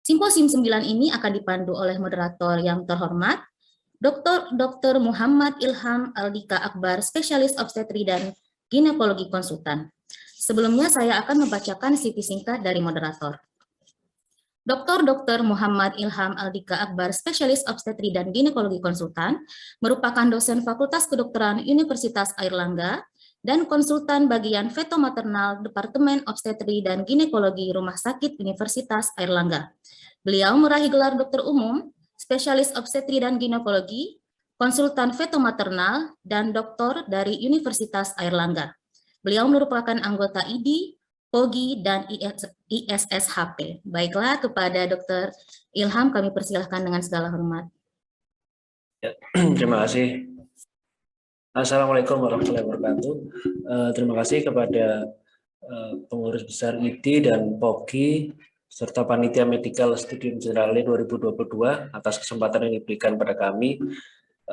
Simposium 9 ini akan dipandu oleh moderator yang terhormat, Dr. Muhammad Ilham Aldika Akbar, spesialis obstetri dan ginekologi konsultan. Sebelumnya saya akan membacakan CV singkat dari moderator. Dr. Muhammad Ilham Aldika Akbar, spesialis obstetri dan ginekologi konsultan, merupakan dosen Fakultas Kedokteran Universitas Airlangga dan konsultan bagian feto maternal Departemen Obstetri dan Ginekologi Rumah Sakit Universitas Airlangga. Beliau meraih gelar dokter umum, spesialis obstetri dan ginekologi, konsultan feto maternal, dan doktor dari Universitas Airlangga. Beliau merupakan anggota ID, POGI, dan ISSHP. Baiklah, kepada Dr. Ilham kami persilahkan dengan segala hormat. Ya, terima kasih. Assalamualaikum warahmatullahi wabarakatuh. Terima kasih kepada pengurus besar ID dan POGI serta Panitia Medical Studium Generale 2022 atas kesempatan yang diberikan pada kami.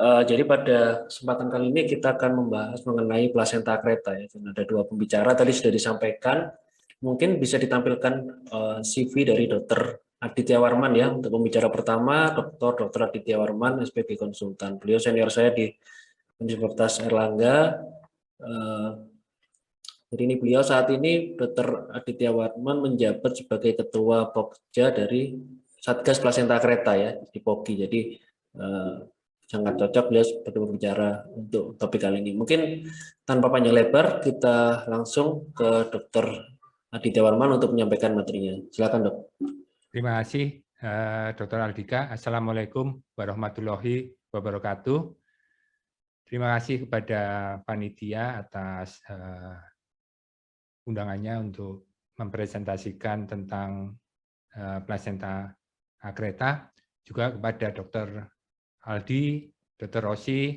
Jadi pada kesempatan kali ini kita akan membahas mengenai plasenta akreta. Ya. Ada dua pembicara tadi sudah disampaikan. Mungkin bisa ditampilkan CV dari Dr. Aditya Warman ya. Untuk pembicara pertama, Dr. Aditya Warman, SPB Konsultan. Beliau senior saya di Universitas Airlangga. Jadi ini beliau saat ini Dr. Aditya Warman menjabat sebagai Ketua Pokja dari Satgas Plasenta Akreta ya di POGI. Jadi sangat cocok beliau sebagai pembicara untuk topik kali ini. Mungkin tanpa panjang lebar kita langsung ke Dr. Aditya Warman untuk menyampaikan materinya. Silakan dok. Terima kasih Dr. Aldika. Assalamualaikum warahmatullahi wabarakatuh. Terima kasih kepada panitia atas undangannya untuk mempresentasikan tentang plasenta akreta, juga kepada Dr. Aldi, Dr. Rossi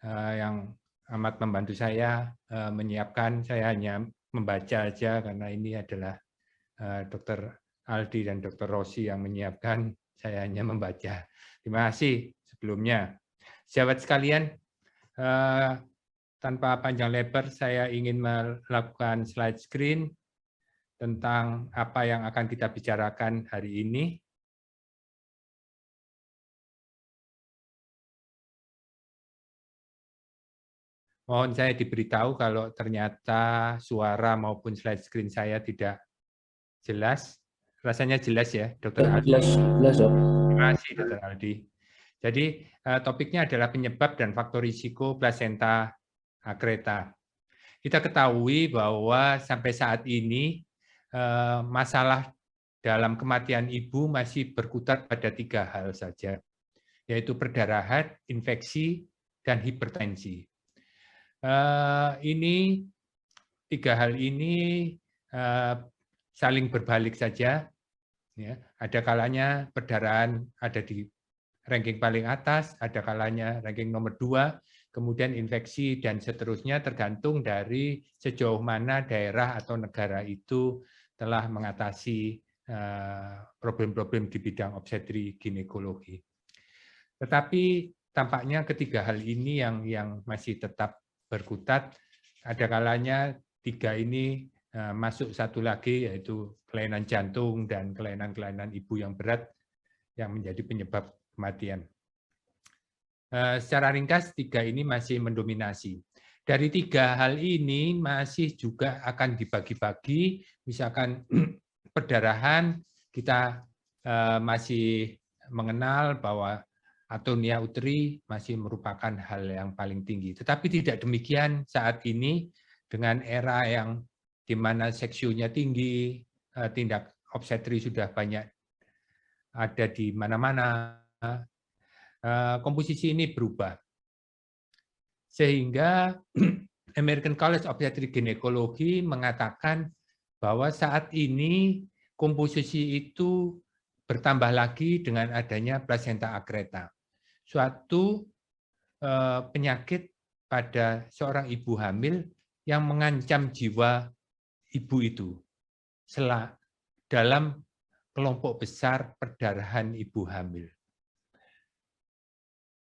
yang amat membantu saya menyiapkan. Saya hanya membaca aja karena ini adalah Dr. Aldi dan Dr. Rossi yang menyiapkan, saya hanya membaca. Terima kasih sebelumnya. Sahabat sekalian, tanpa panjang lebar, saya ingin melakukan slide screen tentang apa yang akan kita bicarakan hari ini. Mohon saya diberitahu kalau ternyata suara maupun slide screen saya tidak jelas. Rasanya jelas ya, Dr. Aldi? Jelas, Dok. Terima kasih, Dr. Aldi. Jadi, topiknya adalah penyebab dan faktor risiko plasenta akreta. Kita ketahui bahwa sampai saat ini masalah dalam kematian ibu masih berkutat pada 3 hal saja, yaitu perdarahan, infeksi, dan hipertensi. Ini 3 hal ini saling berbalik saja. Ya, ada kalanya perdarahan ada di ranking paling atas, ada kalanya ranking nomor 2, kemudian infeksi dan seterusnya tergantung dari sejauh mana daerah atau negara itu telah mengatasi problem-problem di bidang obstetri ginekologi. Tetapi tampaknya ketiga hal ini yang masih tetap berkutat. Ada kalanya 3 ini masuk satu lagi, yaitu kelainan jantung dan kelainan-kelainan ibu yang berat yang menjadi penyebab kematian. Secara ringkas, 3 ini masih mendominasi. Dari 3 hal ini masih juga akan dibagi-bagi, misalkan perdarahan, kita masih mengenal bahwa atonia uteri masih merupakan hal yang paling tinggi. Tetapi tidak demikian saat ini dengan era yang di mana seksionya tinggi, tindak obstetri sudah banyak ada di mana-mana, komposisi ini berubah. Sehingga American College of Obstetric Gynecology mengatakan bahwa saat ini komposisi itu bertambah lagi dengan adanya plasenta akreta. Suatu penyakit pada seorang ibu hamil yang mengancam jiwa ibu itu dalam kelompok besar perdarahan ibu hamil.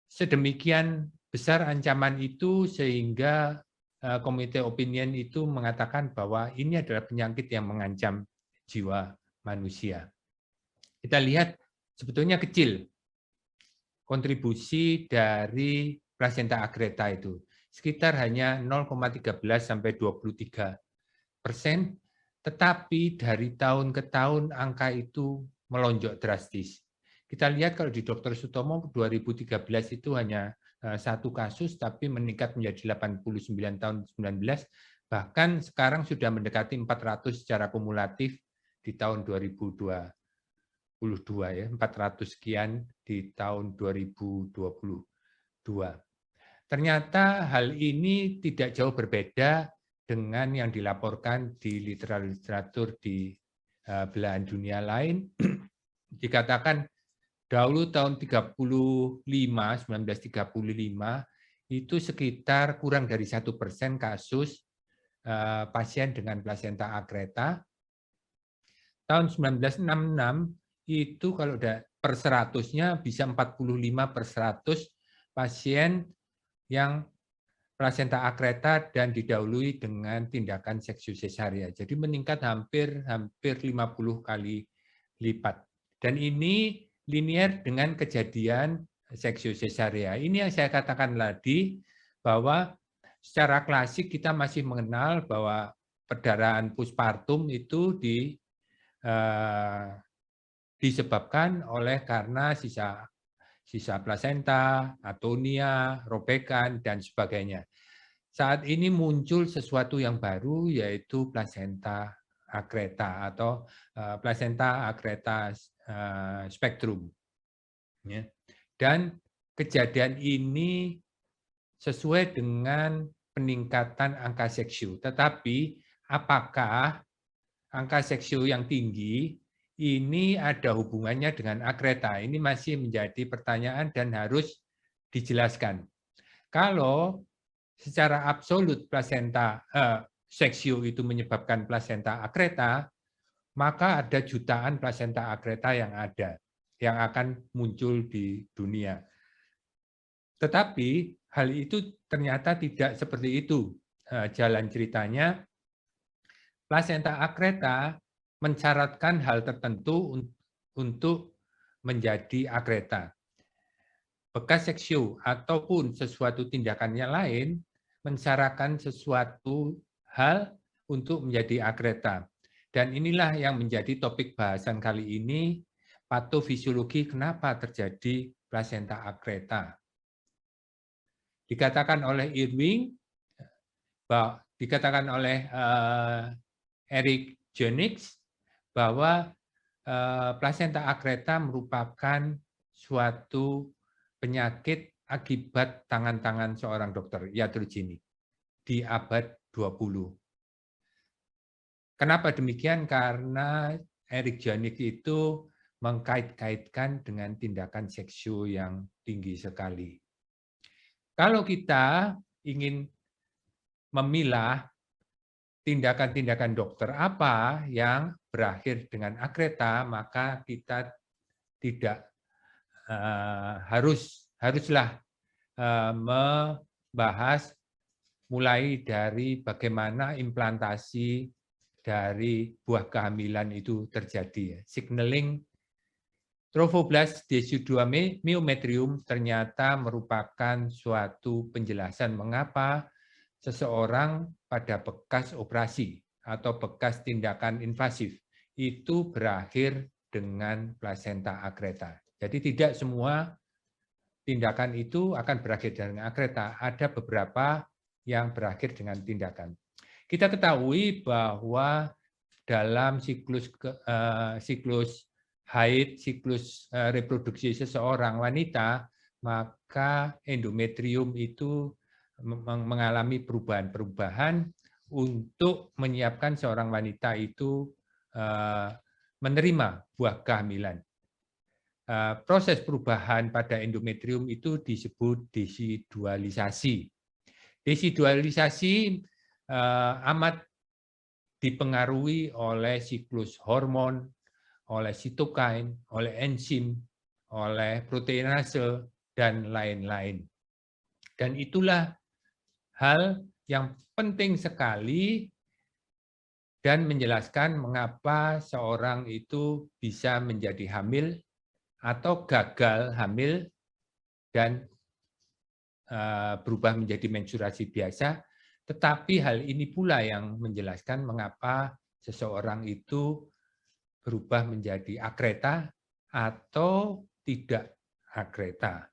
Sedemikian besar ancaman itu sehingga komite opinion itu mengatakan bahwa ini adalah penyakit yang mengancam jiwa manusia. kita lihat sebetulnya kecil kontribusi dari plasenta akreta itu, sekitar hanya 0,13 sampai 23%, tetapi dari tahun ke tahun angka itu melonjak drastis. Kita lihat kalau di Dr. Sutomo 2013 itu hanya satu kasus, tapi meningkat menjadi 89 tahun 19, bahkan sekarang sudah mendekati 400 secara kumulatif di tahun 2022 ya, 400 sekian di tahun 2022. Ternyata hal ini tidak jauh berbeda dengan yang dilaporkan di literatur di belahan dunia lain. Dikatakan dahulu tahun 1935 itu sekitar kurang dari 1% kasus pasien dengan plasenta akreta. Tahun 1966 itu kalau per 100-nya bisa 45/100 pasien yang plasenta akreta dan didahului dengan tindakan seksiu sesaria. Jadi meningkat hampir 50 kali lipat. Dan ini linier dengan kejadian seksiu sesaria. Ini yang saya katakan tadi, bahwa secara klasik kita masih mengenal bahwa perdarahan postpartum itu disebabkan oleh karena sisa plasenta, atonia, robekan, dan sebagainya. Saat ini muncul sesuatu yang baru, yaitu plasenta akreta atau plasenta akreta spektrum. Dan kejadian ini sesuai dengan peningkatan angka seksiu. Tetapi apakah angka seksiu yang tinggi ini ada hubungannya dengan akreta? Ini masih menjadi pertanyaan dan harus dijelaskan. Kalau secara absolut plasenta seksiu itu menyebabkan plasenta akreta, maka ada jutaan plasenta akreta yang akan muncul di dunia. Tetapi hal itu ternyata tidak seperti itu jalan ceritanya. Plasenta akreta mensyaratkan hal tertentu untuk menjadi akreta. Bekas seksiu ataupun sesuatu tindakan yang lain mensyaratkan sesuatu hal untuk menjadi akreta. Dan inilah yang menjadi topik bahasan kali ini, patofisiologi kenapa terjadi plasenta akreta. Dikatakan oleh Irving, dikatakan oleh Eric Jönix, bahwa plasenta akreta merupakan suatu penyakit akibat tangan-tangan seorang dokter, iatrogeni, di abad 20. Kenapa demikian? Karena Eric Jönix itu mengkait-kaitkan dengan tindakan seksiu yang tinggi sekali. Kalau kita ingin memilah tindakan-tindakan dokter apa yang berakhir dengan akreta, maka kita tidak haruslah membahas mulai dari bagaimana implantasi dari buah kehamilan itu terjadi. Signaling Trophoblast deciduum myometrium ternyata merupakan suatu penjelasan mengapa seseorang pada bekas operasi atau bekas tindakan invasif itu berakhir dengan plasenta akreta. Jadi tidak semua tindakan itu akan berakhir dengan akreta, ada beberapa yang berakhir dengan tindakan. Kita ketahui bahwa dalam siklus haid, siklus reproduksi seseorang wanita, maka endometrium itu mengalami perubahan-perubahan untuk menyiapkan seorang wanita itu menerima buah kehamilan. Proses perubahan pada endometrium itu disebut desidualisasi. Desidualisasi amat dipengaruhi oleh siklus hormon, oleh sitokain, oleh enzim, oleh proteinase, dan lain-lain. Dan itulah hal yang penting sekali dan menjelaskan mengapa seorang itu bisa menjadi hamil atau gagal hamil dan berubah menjadi menstruasi biasa, tetapi hal ini pula yang menjelaskan mengapa seseorang itu berubah menjadi akreta atau tidak akreta.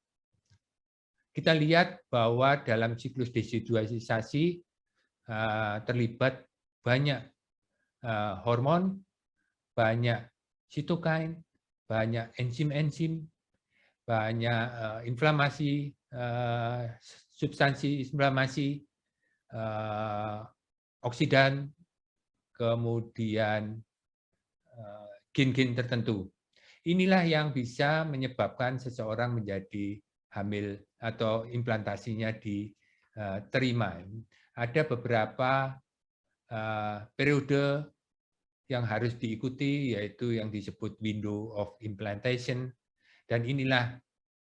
Kita lihat bahwa dalam siklus desidualisasi terlibat banyak hormon, banyak sitokain, banyak enzim-enzim, banyak inflamasi, substansi inflamasi, oksidan, kemudian gen-gen tertentu. Inilah yang bisa menyebabkan seseorang menjadi hamil atau implantasinya diterima. Ada beberapa periode yang harus diikuti, yaitu yang disebut window of implantation, dan inilah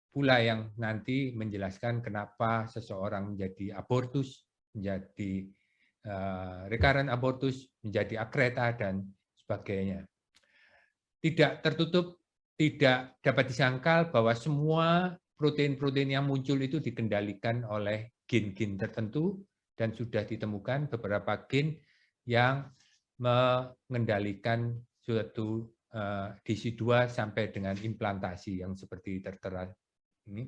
pula yang nanti menjelaskan kenapa seseorang menjadi abortus, menjadi recurrent abortus, menjadi akreta, dan sebagainya. Tidak tertutup, tidak dapat disangkal bahwa semua protein-protein yang muncul itu dikendalikan oleh gen-gen tertentu, dan sudah ditemukan beberapa gen yang mengendalikan suatu DC2 sampai dengan implantasi yang seperti tertera ini.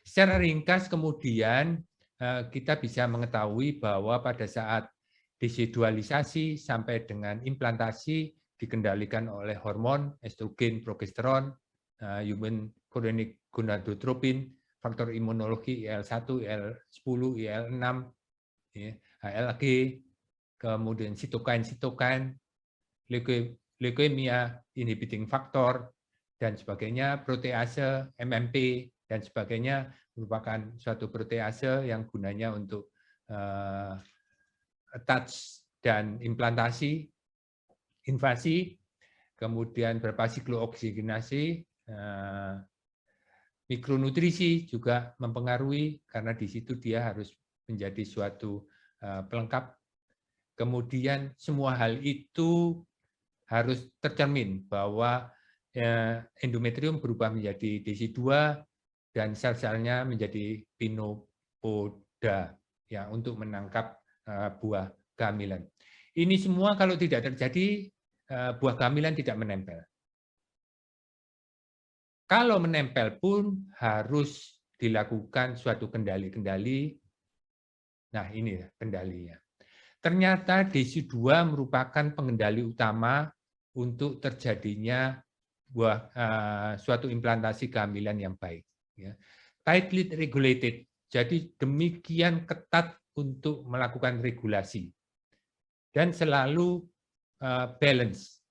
Secara ringkas kemudian kita bisa mengetahui bahwa pada saat desidualisasi sampai dengan implantasi dikendalikan oleh hormon, estrogen, progesteron, human chorionic gonadotropin, faktor imunologi IL-1, IL-10, IL-6, HLG, kemudian sitokain, leukemia, inhibiting factor, dan sebagainya, protease, MMP, dan sebagainya, merupakan suatu protease yang gunanya untuk attach dan implantasi, invasi, kemudian beberapa siklo-oksigenasi, mikronutrisi juga mempengaruhi, karena di situ dia harus menjadi suatu pelengkap. Kemudian semua hal itu harus tercermin bahwa endometrium berubah menjadi DC2 dan sel-selnya menjadi pinopoda ya, untuk menangkap buah kehamilan. Ini semua kalau tidak terjadi, buah kehamilan tidak menempel. Kalau menempel pun harus dilakukan suatu kendali-kendali. Nah, ini kendalinya. Ternyata DC2 merupakan pengendali utama untuk terjadinya suatu implantasi kehamilan yang baik. Ya. Tightly regulated, jadi demikian ketat untuk melakukan regulasi. Dan selalu balance.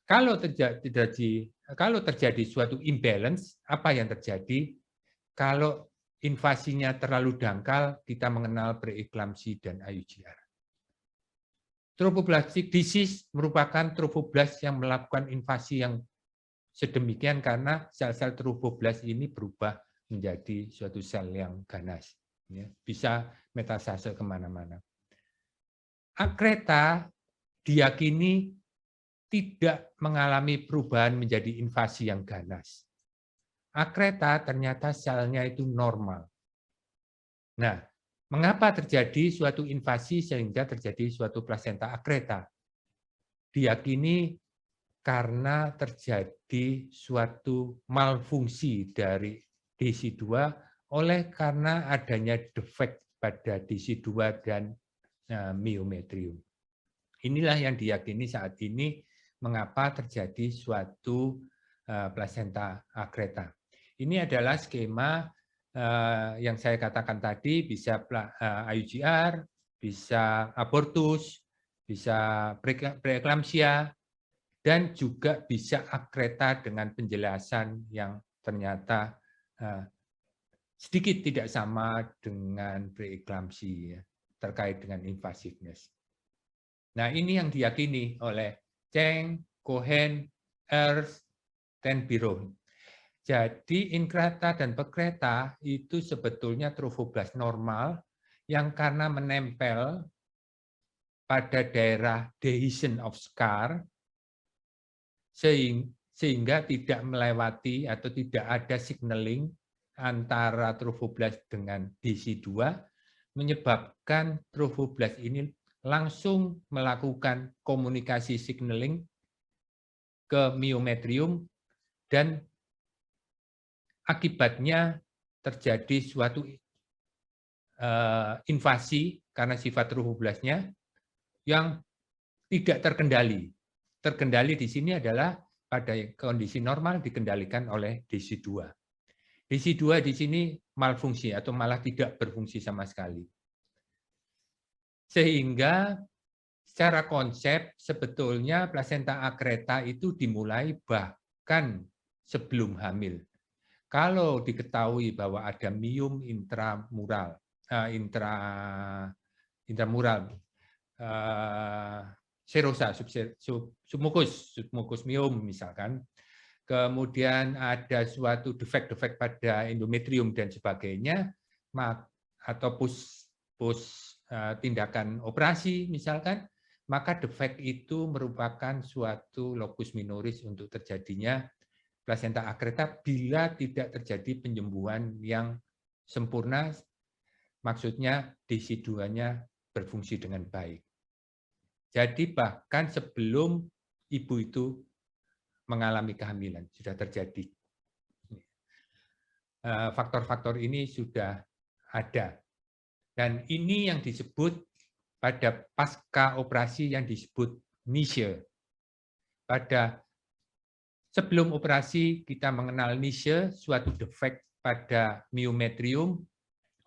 Kalau terjadi suatu imbalance, apa yang terjadi? Kalau invasinya terlalu dangkal, kita mengenal preeklamsi dan IUGR. Trophoblastic disease merupakan trophoblast yang melakukan invasi yang sedemikian karena sel-sel trophoblast ini berubah menjadi suatu sel yang ganas. Ya, bisa metastase kemana-mana. Akreta diyakini tidak mengalami perubahan menjadi invasi yang ganas. Akreta ternyata selnya itu normal. Nah, mengapa terjadi suatu invasi sehingga terjadi suatu plasenta akreta? Diyakini karena terjadi suatu malfungsi dari DC2 oleh karena adanya defek pada DC2 dan myometrium. Inilah yang diyakini saat ini mengapa terjadi suatu plasenta akreta. Ini adalah skema yang saya katakan tadi, bisa IUGR, bisa abortus, bisa preeklamsia, dan juga bisa akreta dengan penjelasan yang ternyata sedikit tidak sama dengan preeklamsi ya, terkait dengan invasiveness. Nah, ini yang diyakini oleh Cheng, Cohen, Ernst, dan Biron. Jadi inkreta dan pekreta itu sebetulnya trophoblast normal yang karena menempel pada daerah dehiscence of scar, sehingga tidak melewati atau tidak ada signaling antara trofoblas dengan DC2, menyebabkan trofoblas ini langsung melakukan komunikasi signaling ke myometrium, dan akibatnya terjadi suatu invasi karena sifat trofoblasnya yang tidak terkendali. Terkendali di sini adalah pada kondisi normal dikendalikan oleh DC2. DC2 di sini malfungsi atau malah tidak berfungsi sama sekali. Sehingga secara konsep sebetulnya plasenta akreta itu dimulai bahkan sebelum hamil. Kalau diketahui bahwa ada myom intramural, serosa, submukus myom misalkan, kemudian ada suatu defek-defek pada endometrium dan sebagainya, atau tindakan operasi misalkan, maka defek itu merupakan suatu locus minoris untuk terjadinya plasenta akreta bila tidak terjadi penyembuhan yang sempurna, maksudnya DC2-nya berfungsi dengan baik. Jadi bahkan sebelum ibu itu mengalami kehamilan sudah terjadi. Faktor-faktor ini sudah ada. Dan ini yang disebut pada pasca operasi yang disebut niche. Pada sebelum operasi kita mengenal niche, suatu defek pada myometrium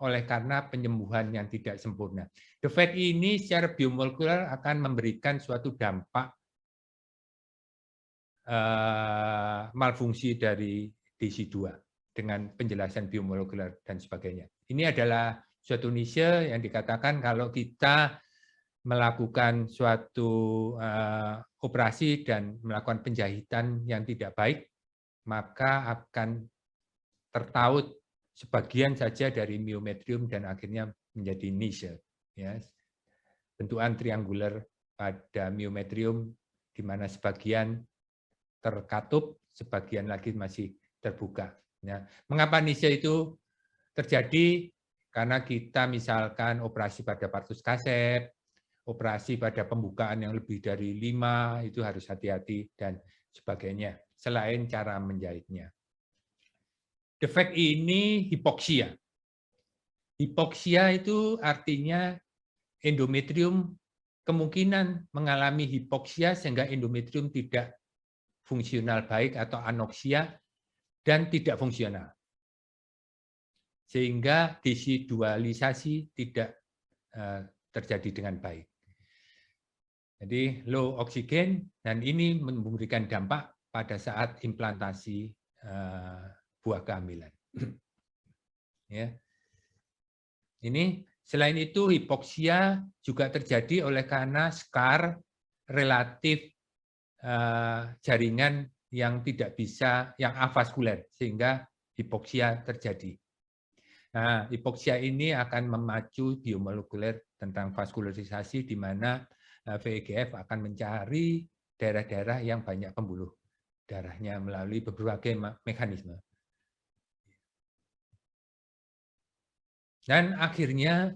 oleh karena penyembuhan yang tidak sempurna. Defek ini secara biomolekuler akan memberikan suatu dampak malfungsi dari DC2 dengan penjelasan biomolekuler dan sebagainya. Ini adalah suatu niche yang dikatakan kalau kita melakukan suatu operasi dan melakukan penjahitan yang tidak baik, maka akan tertaut sebagian saja dari myometrium dan akhirnya menjadi niche. Ya. Bentukan triangular pada myometrium di mana sebagian terkatup, sebagian lagi masih terbuka. Ya. Mengapa niche itu terjadi? Karena kita misalkan operasi pada partus cassep, operasi pada pembukaan yang lebih dari 5, itu harus hati-hati dan sebagainya, selain cara menjahitnya. Defek ini hipoksia. Hipoksia itu artinya endometrium kemungkinan mengalami hipoksia sehingga endometrium tidak fungsional baik atau anoksia dan tidak fungsional. Sehingga desidualisasi tidak terjadi dengan baik. Jadi low oksigen, dan ini memberikan dampak pada saat implantasi buah kehamilan. Ya. Ini selain itu hipoksia juga terjadi oleh karena scar relatif jaringan yang tidak bisa, yang avaskuler, sehingga hipoksia terjadi. Nah, hipoksia ini akan memacu biomolekuler tentang vaskularisasi di mana VEGF akan mencari daerah-daerah yang banyak pembuluh darahnya melalui berbagai mekanisme. Dan akhirnya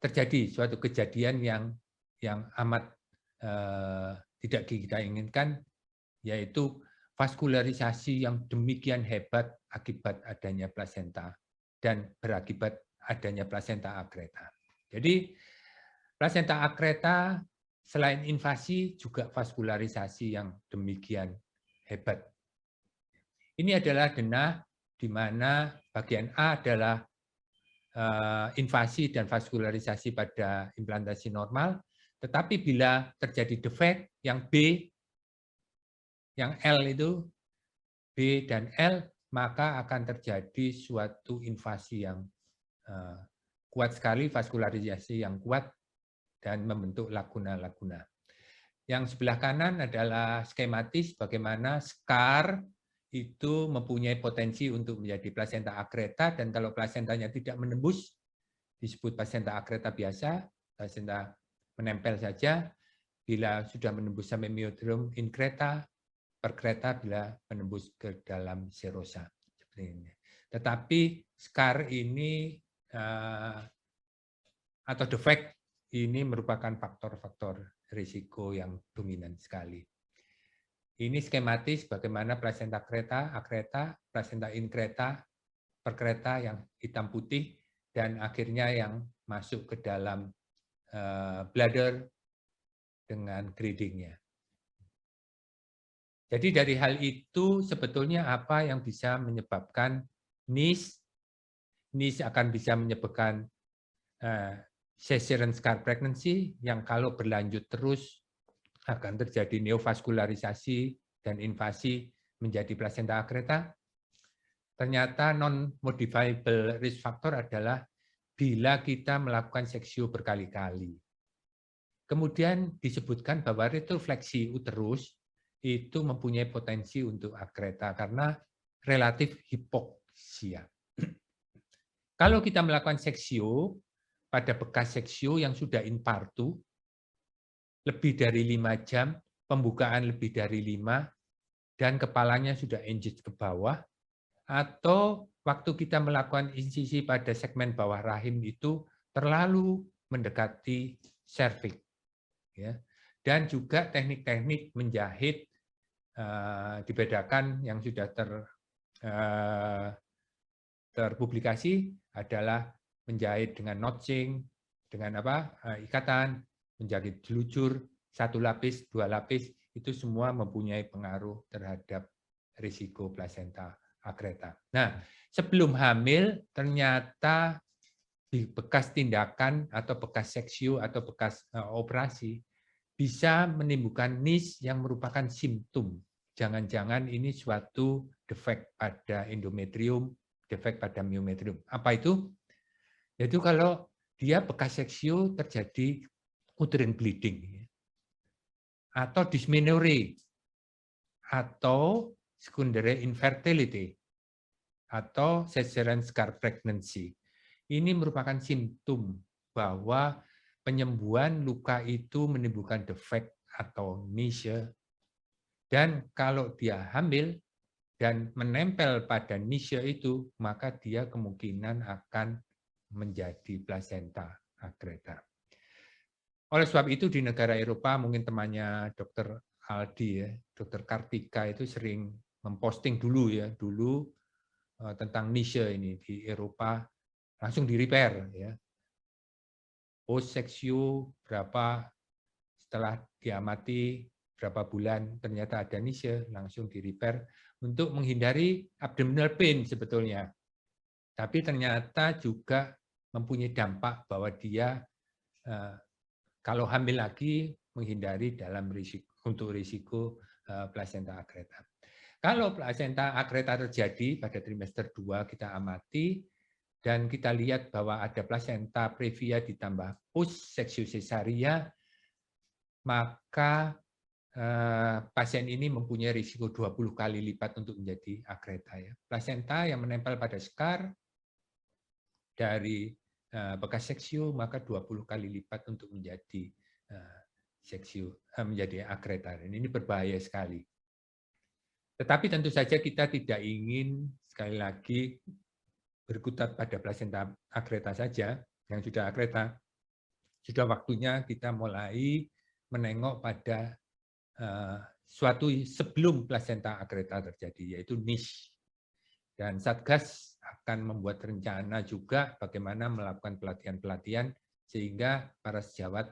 terjadi suatu kejadian yang amat tidak kita inginkan, yaitu vaskularisasi yang demikian hebat akibat adanya plasenta dan berakibat adanya plasenta akreta. Jadi plasenta akreta selain invasi juga vaskularisasi yang demikian hebat. Ini adalah denah di mana bagian A adalah invasi dan vaskularisasi pada implantasi normal, tetapi bila terjadi defek yang B, yang L itu, B dan L, maka akan terjadi suatu invasi yang kuat sekali, vaskularisasi yang kuat, dan membentuk laguna-laguna. Yang sebelah kanan adalah skematis bagaimana scar itu mempunyai potensi untuk menjadi plasenta akreta, dan kalau plasentanya tidak menembus, disebut plasenta akreta biasa, plasenta menempel saja. Bila sudah menembus sampai myotrium increta, per kereta bila menembus ke dalam serosa. Seperti ini. Tetapi scar ini atau defect ini merupakan faktor-faktor risiko yang dominan sekali. Ini skematis bagaimana plasenta creta, akreta, plasenta increta, per kereta yang hitam putih, dan akhirnya yang masuk ke dalam bladder dengan gradingnya. Jadi dari hal itu sebetulnya apa yang bisa menyebabkan NIS? NIS akan bisa menyebabkan Sézarian scar pregnancy yang kalau berlanjut terus akan terjadi neovaskularisasi dan invasi menjadi plasenta akreta. Ternyata non-modifiable risk factor adalah bila kita melakukan seksio berkali-kali. Kemudian disebutkan bahwa retrofleksi uterus itu mempunyai potensi untuk akreta karena relatif hipoksia. Kalau kita melakukan seksio pada bekas seksio yang sudah infartu, lebih dari 5 jam, pembukaan lebih dari 5, dan kepalanya sudah engage ke bawah, atau waktu kita melakukan insisi pada segmen bawah rahim itu terlalu mendekati serviks. Ya. Dan juga teknik-teknik menjahit dibedakan yang sudah terpublikasi adalah menjahit dengan notching, dengan ikatan, menjahit jelujur, 1 lapis, 2 lapis, itu semua mempunyai pengaruh terhadap risiko plasenta akreta. Nah, sebelum hamil ternyata di bekas tindakan atau bekas seksio atau bekas operasi bisa menimbulkan NIS yang merupakan simptom. Jangan-jangan ini suatu defek pada endometrium, defek pada myometrium. Apa itu? Yaitu kalau dia bekas seksio terjadi uterine bleeding, atau dysmenorrhea, atau secondary infertility, atau Sézarian scar pregnancy. Ini merupakan simptom bahwa penyembuhan luka itu menimbulkan defek atau niche, dan kalau dia hamil dan menempel pada niche itu, maka dia kemungkinan akan menjadi plasenta akreta. Oleh sebab itu di negara Eropa, mungkin temannya Dr. Aldi, ya, Dr. Kartika itu sering memposting dulu tentang niche ini di Eropa, langsung di repair ya. Post seksio berapa, setelah diamati berapa bulan ternyata ada niche, langsung di repair untuk menghindari abdominal pain sebetulnya. Tapi ternyata juga mempunyai dampak bahwa dia kalau hamil lagi menghindari dalam risiko plasenta akreta. Kalau plasenta akreta terjadi pada trimester 2 kita amati dan kita lihat bahwa ada plasenta previa ditambah post seksio cesaria, maka pasien ini mempunyai risiko 20 kali lipat untuk menjadi akreta. Ya. Plasenta yang menempel pada scar dari bekas seksio maka 20 kali lipat untuk menjadi menjadi akreta. Ini berbahaya sekali. Tetapi tentu saja kita tidak ingin sekali lagi berkutat pada plasenta akreta saja yang sudah akreta. Sudah waktunya kita mulai menengok pada suatu sebelum plasenta akreta terjadi, yaitu niche. Dan Satgas akan membuat rencana juga bagaimana melakukan pelatihan-pelatihan sehingga para sejawat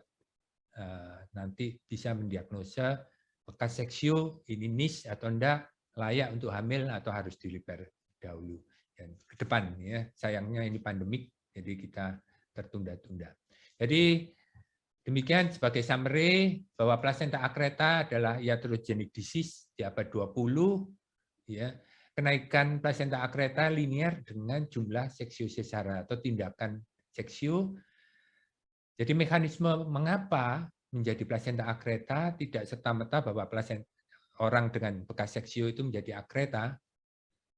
nanti bisa mendiagnosa bekas seksio ini niche atau enggak, layak untuk hamil atau harus di-repair dahulu. Dan ke depan ya, sayangnya ini pandemik, jadi kita tertunda-tunda. Jadi demikian sebagai summary bahwa plasenta akreta adalah iatrogenic disease di abad 20 ya. Kenaikan plasenta akreta linear dengan jumlah seksio sesara atau tindakan seksio. Jadi mekanisme mengapa menjadi plasenta akreta tidak serta-merta bahwa plasenta orang dengan bekas seksio itu menjadi akreta,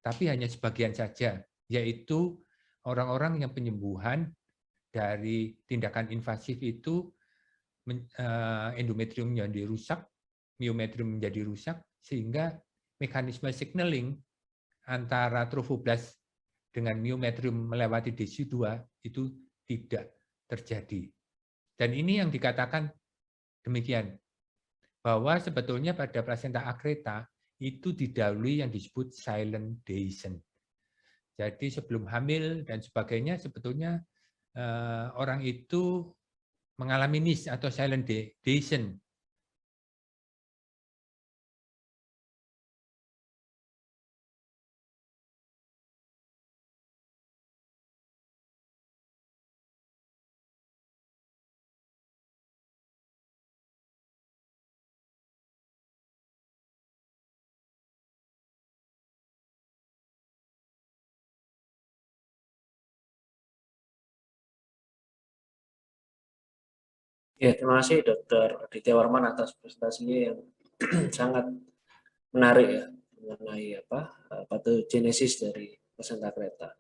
tapi hanya sebagian saja, yaitu orang-orang yang penyembuhan dari tindakan invasif itu endometrium menjadi rusak, myometrium menjadi rusak, sehingga mekanisme signaling antara trofoblast dengan myometrium melewati DSU2 itu tidak terjadi. Dan ini yang dikatakan demikian, bahwa sebetulnya pada plasenta akreta itu didahului yang disebut silent dehiscence. Jadi sebelum hamil dan sebagainya sebetulnya orang itu mengalami NIS atau silent dehiscence. Ya, terima kasih Dr. Aditya Warman atas presentasinya yang sangat menarik ya mengenai patogenesis dari plasenta akreta.